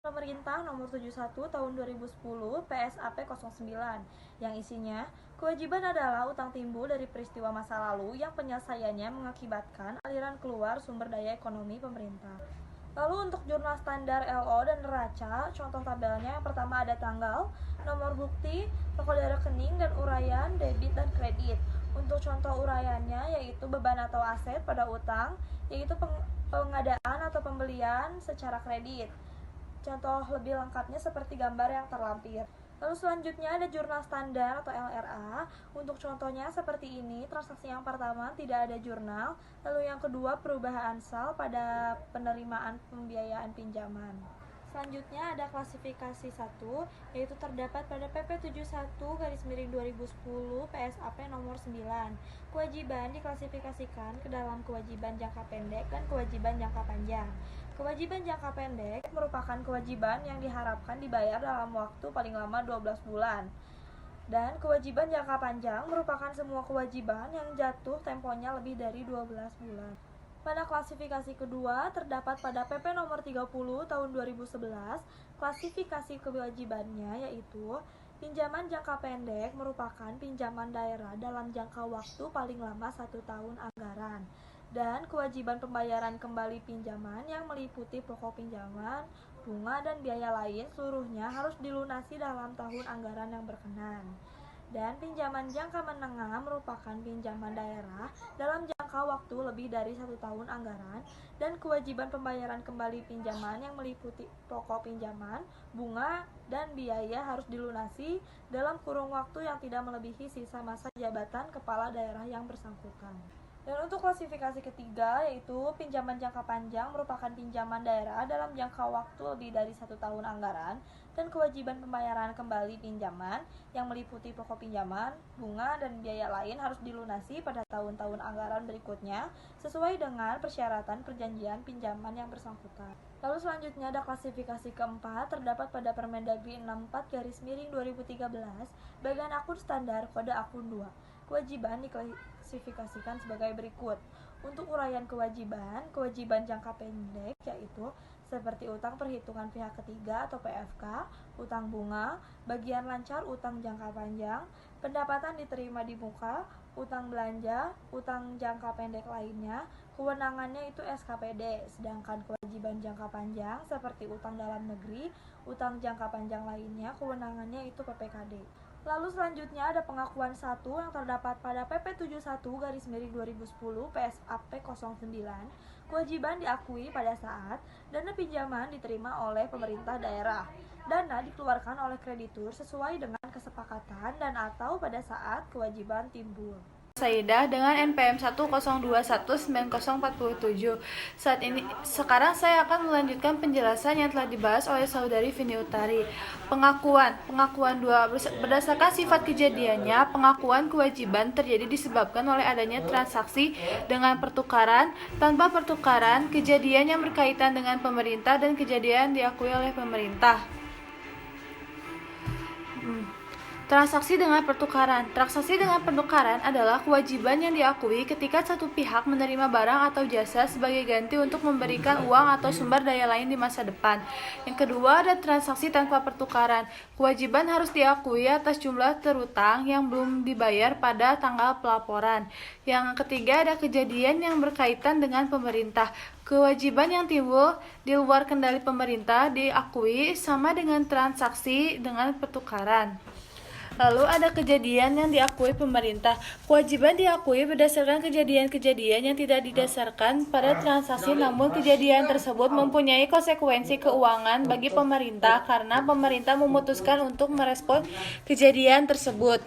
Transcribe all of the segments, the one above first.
Pemerintah Nomor 71 Tahun 2010 PSAP 09 yang isinya kewajiban adalah utang timbul dari peristiwa masa lalu yang penyelesaiannya mengakibatkan aliran keluar sumber daya ekonomi pemerintah. Lalu untuk jurnal standar LO dan neraca, contoh tabelnya yang pertama ada tanggal, nomor bukti, kode rekening, dan uraian debit dan kredit. Untuk contoh uraiannya yaitu beban atau aset pada utang, yaitu pengadaan atau pembelian secara kredit. Contoh lebih lengkapnya seperti gambar yang terlampir. Lalu selanjutnya ada jurnal standar atau LRA. Untuk contohnya seperti ini, transaksi yang pertama tidak ada jurnal, lalu yang kedua perubahan sal pada penerimaan pembiayaan pinjaman. Selanjutnya ada klasifikasi 1, yaitu terdapat pada PP 71/2010 PSAP nomor 9. Kewajiban diklasifikasikan ke dalam kewajiban jangka pendek dan kewajiban jangka panjang. Kewajiban jangka pendek merupakan kewajiban yang diharapkan dibayar dalam waktu paling lama 12 bulan. Dan kewajiban jangka panjang merupakan semua kewajiban yang jatuh temponya lebih dari 12 bulan. Pada klasifikasi kedua, terdapat pada PP nomor 30 tahun 2011, klasifikasi kewajibannya yaitu pinjaman jangka pendek merupakan pinjaman daerah dalam jangka waktu paling lama 1 tahun anggaran. Dan kewajiban pembayaran kembali pinjaman yang meliputi pokok pinjaman, bunga, dan biaya lain seluruhnya harus dilunasi dalam tahun anggaran yang berkenan. Dan pinjaman jangka menengah merupakan pinjaman daerah dalam jangka waktu lebih dari 1 tahun anggaran, dan kewajiban pembayaran kembali pinjaman yang meliputi pokok pinjaman, bunga, dan biaya harus dilunasi dalam kurun waktu yang tidak melebihi sisa masa jabatan kepala daerah yang bersangkutan. Dan untuk klasifikasi ketiga, yaitu pinjaman jangka panjang merupakan pinjaman daerah dalam jangka waktu lebih dari 1 tahun anggaran, dan kewajiban pembayaran kembali pinjaman yang meliputi pokok pinjaman, bunga, dan biaya lain harus dilunasi pada tahun-tahun anggaran berikutnya sesuai dengan persyaratan perjanjian pinjaman yang bersangkutan. Lalu selanjutnya ada klasifikasi keempat, terdapat pada Permendagri 64/2013 bagian akun standar kode akun 2. Kewajiban diklasifikasikan sebagai berikut. Untuk uraian kewajiban jangka pendek yaitu seperti utang perhitungan pihak ketiga atau PFK, utang bunga, bagian lancar utang jangka panjang, pendapatan diterima di muka, utang belanja, utang jangka pendek lainnya, kewenangannya itu SKPD, sedangkan kewajiban jangka panjang seperti utang dalam negeri, utang jangka panjang lainnya, kewenangannya itu PPKD. Lalu selanjutnya ada pengakuan 1 yang terdapat pada PP 71/2010 PSAP 09. Kewajiban diakui pada saat dana pinjaman diterima oleh pemerintah daerah. Dana dikeluarkan oleh kreditur sesuai dengan kesepakatan dan atau pada saat kewajiban timbul. Saidah dengan NPM 102190047. Sekarang saya akan melanjutkan penjelasan yang telah dibahas oleh saudari Vini Utari. Pengakuan 2. Berdasarkan sifat kejadiannya, pengakuan kewajiban terjadi disebabkan oleh adanya transaksi dengan pertukaran, tanpa pertukaran, kejadian yang berkaitan dengan pemerintah, dan kejadian diakui oleh pemerintah. Transaksi dengan pertukaran adalah kewajiban yang diakui ketika satu pihak menerima barang atau jasa sebagai ganti untuk memberikan uang atau sumber daya lain di masa depan. Yang kedua ada transaksi tanpa pertukaran. Kewajiban harus diakui atas jumlah terutang yang belum dibayar pada tanggal pelaporan. Yang ketiga ada kejadian yang berkaitan dengan pemerintah. Kewajiban yang timbul di luar kendali pemerintah diakui sama dengan transaksi dengan pertukaran. Lalu ada kejadian yang diakui pemerintah. Kewajiban diakui berdasarkan kejadian-kejadian yang tidak didasarkan pada transaksi, namun kejadian tersebut mempunyai konsekuensi keuangan bagi pemerintah karena pemerintah memutuskan untuk merespon kejadian tersebut.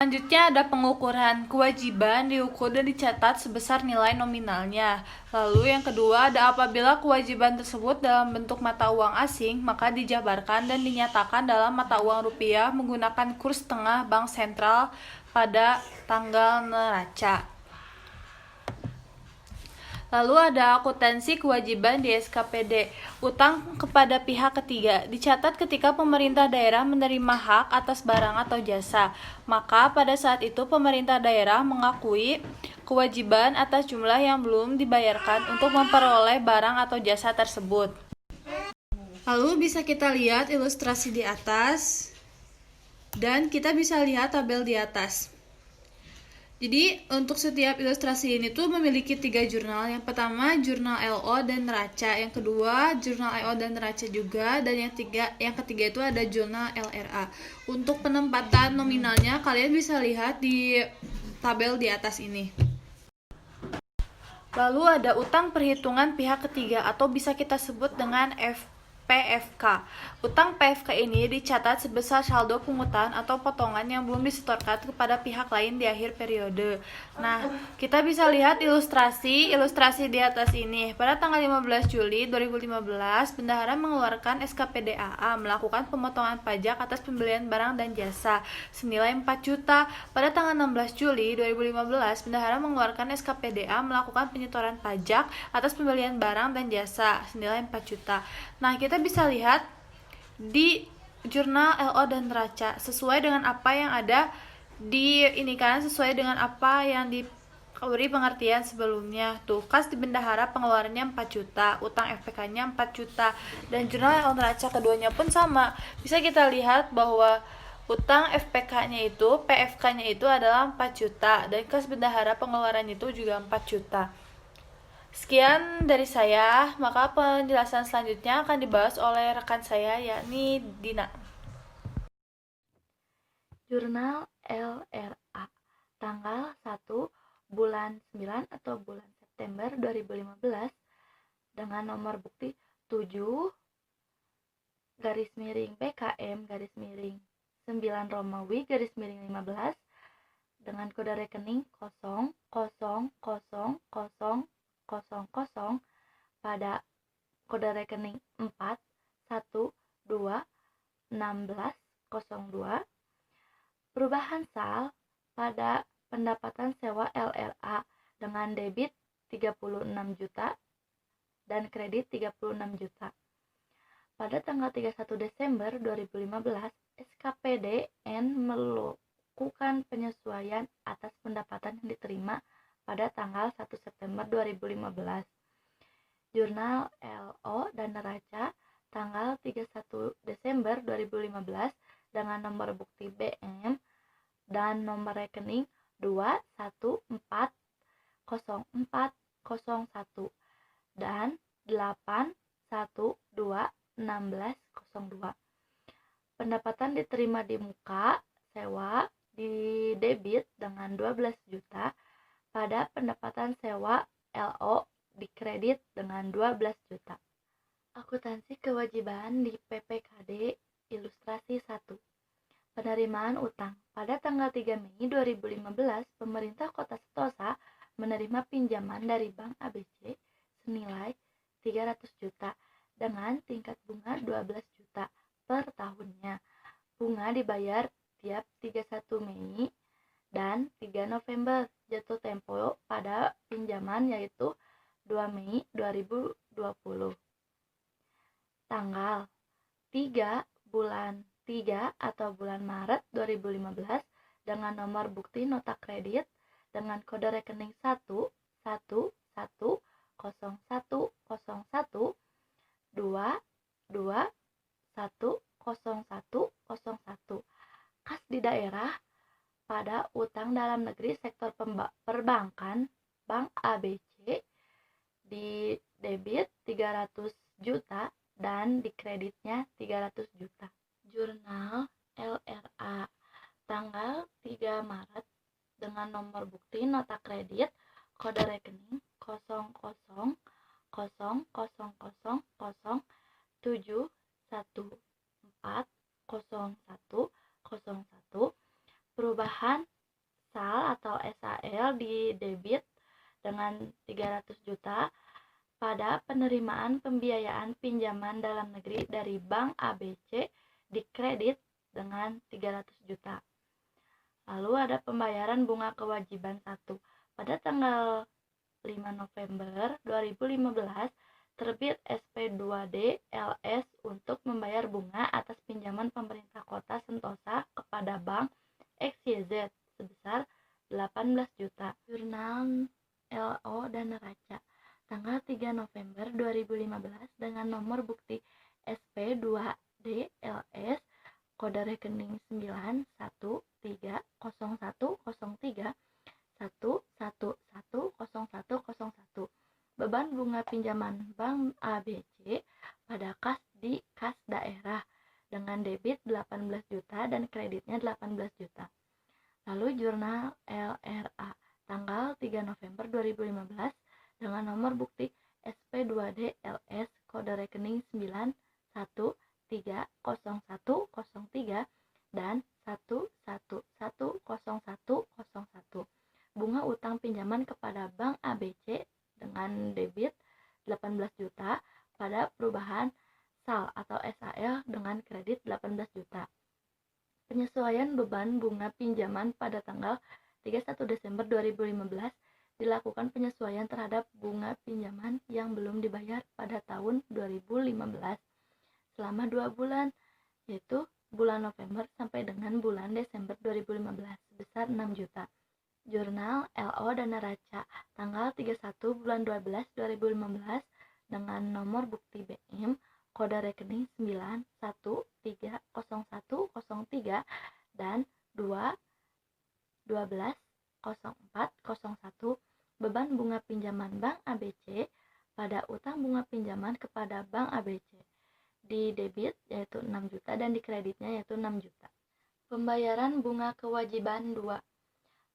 Selanjutnya ada pengukuran. Kewajiban diukur dan dicatat sebesar nilai nominalnya. Lalu yang kedua ada apabila kewajiban tersebut dalam bentuk mata uang asing, maka dijabarkan dan dinyatakan dalam mata uang rupiah menggunakan kurs tengah bank sentral pada tanggal neraca. Lalu ada akuntansi kewajiban di SKPD. Utang kepada pihak ketiga dicatat ketika pemerintah daerah menerima hak atas barang atau jasa. Maka pada saat itu pemerintah daerah mengakui kewajiban atas jumlah yang belum dibayarkan untuk memperoleh barang atau jasa tersebut. Lalu bisa kita lihat ilustrasi di atas dan kita bisa lihat tabel di atas. Jadi untuk setiap ilustrasi ini tuh memiliki 3 jurnal. Yang pertama jurnal LO dan neraca, yang kedua jurnal LO dan neraca juga, dan yang ketiga itu ada jurnal LRA. Untuk penempatan nominalnya kalian bisa lihat di tabel di atas ini. Lalu ada utang perhitungan pihak ketiga atau bisa kita sebut dengan PFK. Utang PFK ini dicatat sebesar saldo pungutan atau potongan yang belum disetorkan kepada pihak lain di akhir periode. Nah, kita bisa lihat ilustrasi di atas ini. Pada tanggal 15 Juli 2015, bendahara mengeluarkan SKPDAA melakukan pemotongan pajak atas pembelian barang dan jasa senilai 4 juta. Pada tanggal 16 Juli 2015, bendahara mengeluarkan SKPDA melakukan penyetoran pajak atas pembelian barang dan jasa senilai 4 juta. Nah, kita bisa lihat di jurnal LO dan neraca sesuai dengan apa yang ada di ini kan, sesuai dengan apa yang diberi pengertian sebelumnya. Tuh, kas di bendahara pengeluarannya 4 juta, utang FPK-nya 4 juta, dan jurnal LO neraca keduanya pun sama. Bisa kita lihat bahwa utang FPK-nya itu, PFK-nya itu adalah 4 juta, dan kas bendahara pengeluarannya itu juga 4 juta. Sekian dari saya, maka penjelasan selanjutnya akan dibahas oleh rekan saya, yakni Dina. Jurnal LRA, tanggal 1 bulan 9 atau bulan September 2015 dengan nomor bukti 7 garis miring PKM garis miring 9 Romawi garis miring 15 dengan kode rekening 000000 pada kode rekening 4121602. Perubahan sal pada pendapatan sewa LRA dengan debit 36 juta dan kredit 36 juta. Pada tanggal 31 Desember 2015, SKPDN melakukan penyesuaian atas pendapatan yang diterima pada tanggal 1 September 2015. Jurnal LO dan neraca tanggal 31 Desember 2015 dengan nomor bukti BM dan nomor rekening 2140401 dan 8121602. Pendapatan diterima di muka sewa di debit dengan 12 juta. Pada pendapatan sewa LO dikredit dengan 12 juta. Akuntansi kewajiban di PPKD ilustrasi 1. Penerimaan utang. Pada tanggal 3 Mei 2015, pemerintah Kota Sentosa menerima pinjaman dari Bank ABC senilai 300 juta dengan tingkat bunga 12 juta per tahunnya. Bunga dibayar tiap 31 Mei dan 3 November. Jatuh tempo pada pinjaman yaitu 2 Mei 2020. Tanggal 3 bulan 3 atau bulan Maret 2015 dengan nomor bukti nota kredit dengan kode rekening 1110101222101. Kas di daerah pada utang dalam negeri sektor perbankan Bank ABC di debit 300 juta dan di kreditnya 300 juta. Jurnal LRA tanggal 3 Maret dengan nomor bukti nota kredit kode rekening 00000071400101. Perubahan sal atau SAL di debit dengan 300 juta pada penerimaan pembiayaan pinjaman dalam negeri dari Bank ABC di kredit dengan 300 juta. Lalu ada pembayaran bunga kewajiban 1. Pada tanggal 5 November 2015 terbit SP2D LS untuk membayar bunga atas pinjaman pemerintah Kota Sentosa kepada Bank XYZ sebesar 18 juta. Jurnal LO dan neraca tanggal 3 November 2015 dengan nomor bukti SP2DLS kode rekening 91130111010101. Beban bunga pinjaman Bank ABC pada kas di kas daerah dengan debit 18 juta dan kreditnya 18 juta. Lalu jurnal LRA tanggal 3 November 2015 dengan nomor bukti SP2DLS kode rekening 91130103 dan 11010101. Bunga utang pinjaman kepada Bank ABC dengan debit 18 juta pada perubahan SAL atau SAL dengan kredit 18 juta. Penyesuaian beban bunga pinjaman pada tanggal 31 Desember 2015 dilakukan penyesuaian terhadap bunga pinjaman yang belum dibayar pada tahun 2015 selama 2 bulan, yaitu bulan November sampai dengan bulan Desember 2015 sebesar 6 juta. Jurnal LO Dana Raca tanggal 31 bulan 12 2015 dengan nomor bukti BM kode rekening 91130103 dan 2120401. Beban bunga pinjaman Bank ABC pada utang bunga pinjaman kepada Bank ABC. Di debit yaitu 6 juta dan di kreditnya yaitu 6 juta. Pembayaran bunga kewajiban 2.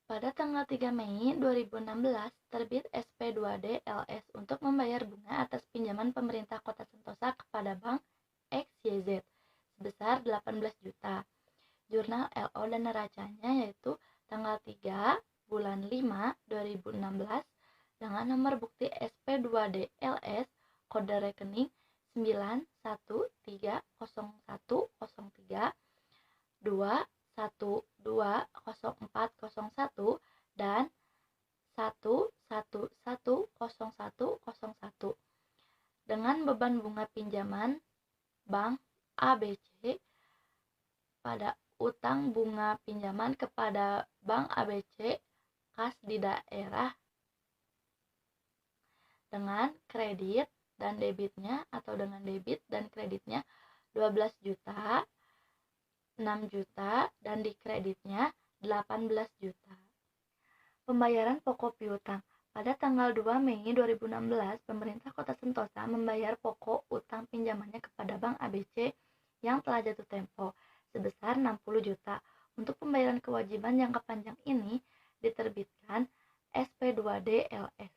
Pada tanggal 3 Mei 2016 terbit SP2DLS untuk membayar bunga atas pinjaman pemerintah Kota Sentosa kepada Bank XYZ sebesar 18 juta. Jurnal LO Dana Racanya yaitu tanggal 3 bulan 5 2016 dengan nomor bukti SP2DLS kode rekening 91130103 2120401 dan 11010101 dengan beban bunga pinjaman Bank ABC pada utang bunga pinjaman kepada Bank ABC kas di daerah dengan kredit dan debitnya atau dengan debit dan kreditnya 12 juta, 6 juta dan di kreditnya 18 juta. Pembayaran pokok piutang. Pada tanggal 2 Mei 2016, pemerintah Kota Sentosa membayar pokok utang pinjamannya kepada Bank ABC yang telah jatuh tempo sebesar 60 juta. Untuk pembayaran kewajiban jangka panjang ini diterbitkan SP2DLS.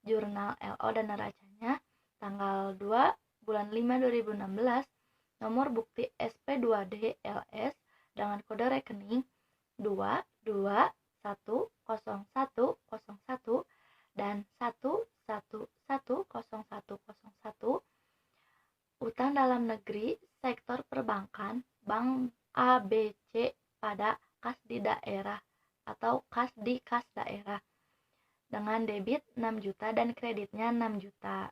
Jurnal LO Dana Racanya tanggal 2 bulan 5 2016, nomor bukti SP2DLS dengan kode rekening 2210101 dan 11010101. Utang dalam negeri sektor perbankan Bank ABC pada kas di daerah atau kas di kas daerah dengan debit 6 juta dan kreditnya 6 juta.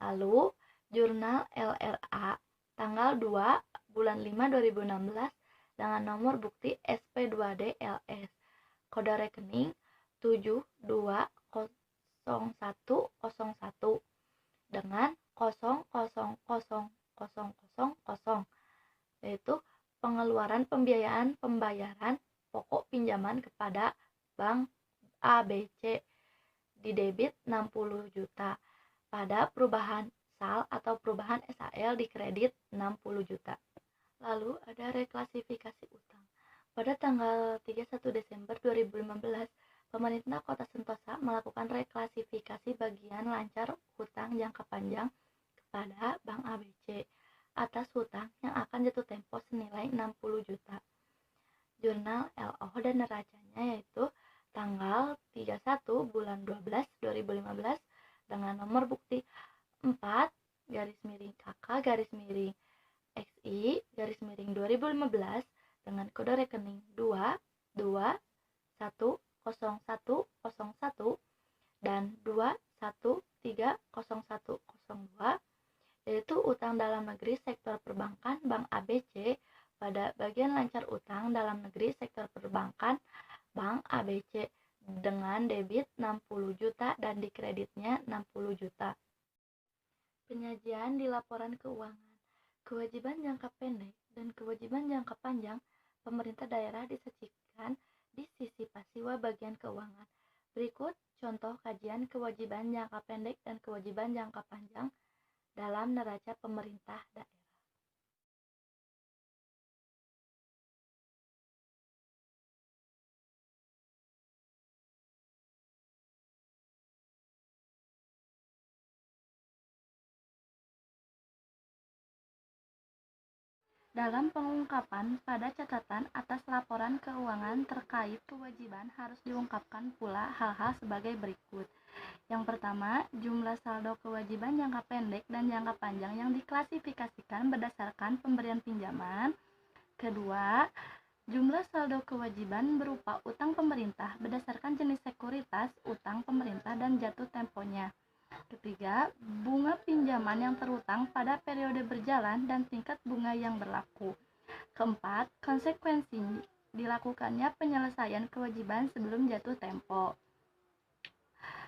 Lalu jurnal LRA tanggal 2 bulan 5 2016 dengan nomor bukti SP2DLS kode rekening 720101 dengan 000000, yaitu pengeluaran pembiayaan pembayaran pokok pinjaman kepada Bank ABC di debit 60 juta pada perubahan SAL atau perubahan SAL di kredit 60 juta. Lalu ada reklasifikasi utang. Pada tanggal 31 Desember 2015, pemerintah Kota Sentosa melakukan reklasifikasi bagian lancar hutang jangka panjang kepada Bank ABC atas hutang yang akan jatuh tempo senilai 60 juta. Jurnal LO Dana Racanya yaitu tanggal 31 bulan 12 2015 dengan nomor bukti 4-KK-XI-2015 dengan kode rekening 2210101 dan 2130102, yaitu utang dalam negeri sektor perbankan Bank ABC pada bagian lancar utang dalam negeri sektor perbankan Bank ABC dengan debit 60 juta dan di kreditnya 60 juta. Penyajian di laporan keuangan. kewajiban jangka pendek dan kewajiban jangka panjang pemerintah daerah disajikan di sisi pasiwa bagian keuangan. Berikut contoh kajian kewajiban jangka pendek dan kewajiban jangka panjang dalam neraca pemerintah daerah. Dalam pengungkapan pada catatan atas laporan keuangan terkait kewajiban harus diungkapkan pula hal-hal sebagai berikut. Yang pertama, jumlah saldo kewajiban jangka pendek dan jangka panjang yang diklasifikasikan berdasarkan pemberian pinjaman. Kedua, jumlah saldo kewajiban berupa utang pemerintah berdasarkan jenis sekuritas utang pemerintah dan jatuh temponya. Ketiga, bunga pinjaman yang terutang pada periode berjalan dan tingkat bunga yang berlaku. Keempat, konsekuensi dilakukannya penyelesaian kewajiban sebelum jatuh tempo.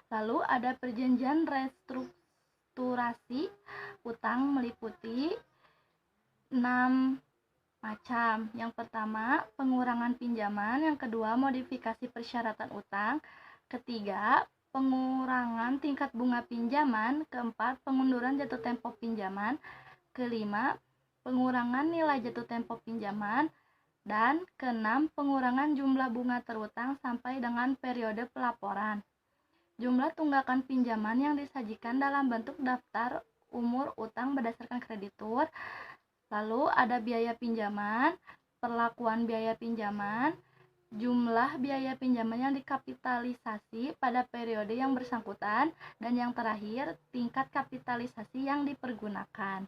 Lalu ada perjanjian restrukturasi utang meliputi 6 macam. Yang pertama, pengurangan pinjaman. Yang kedua, modifikasi persyaratan utang. Ketiga, pengurangan tingkat bunga pinjaman. Keempat, pengunduran jatuh tempo pinjaman. Kelima, pengurangan nilai jatuh tempo pinjaman. Dan keenam, pengurangan jumlah bunga terutang sampai dengan periode pelaporan. Jumlah tunggakan pinjaman yang disajikan dalam bentuk daftar umur utang berdasarkan kreditur. Lalu ada biaya pinjaman, perlakuan biaya pinjaman, jumlah biaya pinjaman yang dikapitalisasi pada periode yang bersangkutan, dan yang terakhir, tingkat kapitalisasi yang dipergunakan.